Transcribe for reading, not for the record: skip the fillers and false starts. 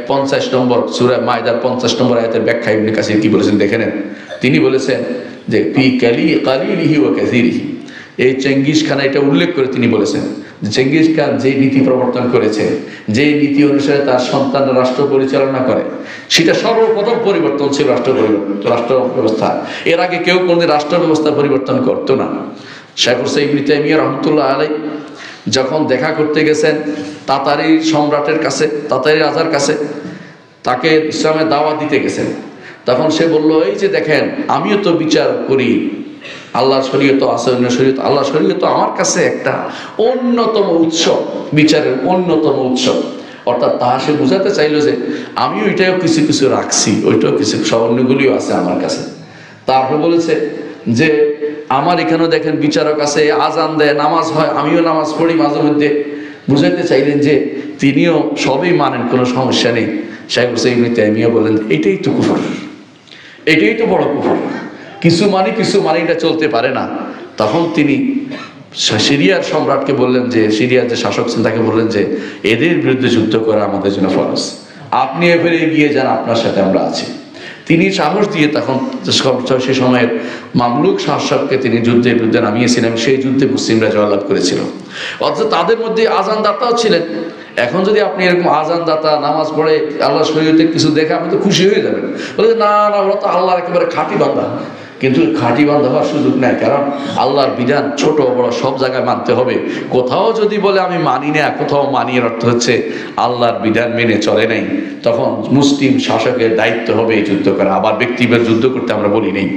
50 নম্বর সূরা মায়দার 50 নম্বর আয়াতের ব্যাখ্যা ইবনে কাসির কি বলেছেন দেখে নেন। তিনি বলেছেন যে ফি কালিলিহি ওয়া কাসিরিহি, এই চেঙ্গিস খান এটা উল্লেখ করে তিনি বলেছেন যে চেঙ্গিস খান যে নীতি প্রবর্তন করেছে, যে নীতি অনুসারে তার সন্তানরা রাষ্ট্র পরিচালনা করে, সেটা সর্বপ্রথম পরিবর্তন ছিল রাষ্ট্র ব্যবস্থা। এর আগে কেউ কোনদিন রাষ্ট্র ব্যবস্থা পরিবর্তন করতো না। শেখ হুসাইন ইবনে তাইমিয়া রাহমাতুল্লাহ আলাইহি যখন দেখা করতে গেছেন তাতারি সম্রাটের কাছে, তাতারি রাজার কাছে, তাকে ইসলামের দাওয়াত দিতে গেছেন, তখন সে বলল, এই যে দেখেন আমিও তো বিচার করি, আল্লাহর শরীয়ত আছে, অন্য শরীয়ত, আল্লাহর শরীয়ত আমার কাছে একটা অন্যতম উৎস, বিচারের অন্যতম উৎস। অর্থাৎ তা সে বোঝাতে চাইল যে আমিও এটাও কিছু কিছু রাখছি, ওইটাও কিছু অন্যগুলিও আছে আমার কাছে। তারপরে বলেছে যে আমার এখানেও দেখেন বিচারক আছে, আজান দেয়, নামাজ হয়, আমিও নামাজ পড়ি মাঝে মধ্যে। বুঝাইতে চাইলেন যে তিনিও সবই মানেন, কোনো সমস্যা নেই। শেখ হুসাইন ইবনে তাইমিয়া বলেন এটাই তো কুফর, এটাই তো বড় কুফর, কিছু মানি এটা চলতে পারে না। তখন তিনি সিরিয়ার সম্রাটকে বললেন, যে সিরিয়ার যে শাসক ছিলেন তাকে বললেন যে এদের বিরুদ্ধে যুদ্ধ করা আমাদের জন্য ফরজ, আপনি এবারে এগিয়ে যান, আপনার সাথে আমরা আছি। তিনি সাহস দিয়ে তখন সে সময়ের মামলুক শাসককে তিনি যুদ্ধের বিরুদ্ধে নামিয়েছিলেন। সেই যুদ্ধে মুসলিমরা জয়লাভ করেছিল। অথচ তাদের মধ্যে আজানদাতাও ছিলেন। এখন যদি আপনি এরকম আজানদাতা, নামাজ পড়ে, আল্লাহ শরীয়তে কিছু দেখে আপনি তো খুশি হয়ে যাবেন, বলে না না ওরা তো আল্লাহর একেবারে খাঁটি বান্দা। কিন্তু খাঁটি বান্দা হওয়ার সুযোগ নেই, কারণ আল্লাহর বিধান ছোট বড় সব জায়গায় মানতে হবে। কোথাও যদি বলে আমি মানি না, কোথাও মানি, এর অর্থ হচ্ছে আল্লাহর বিধান মেনে চলে নাই, তখন মুসলিম শাসকের দায়িত্ব হবে এই যুদ্ধ করা। আবার ব্যক্তিগত যুদ্ধ করতে আমরা বলি নেই।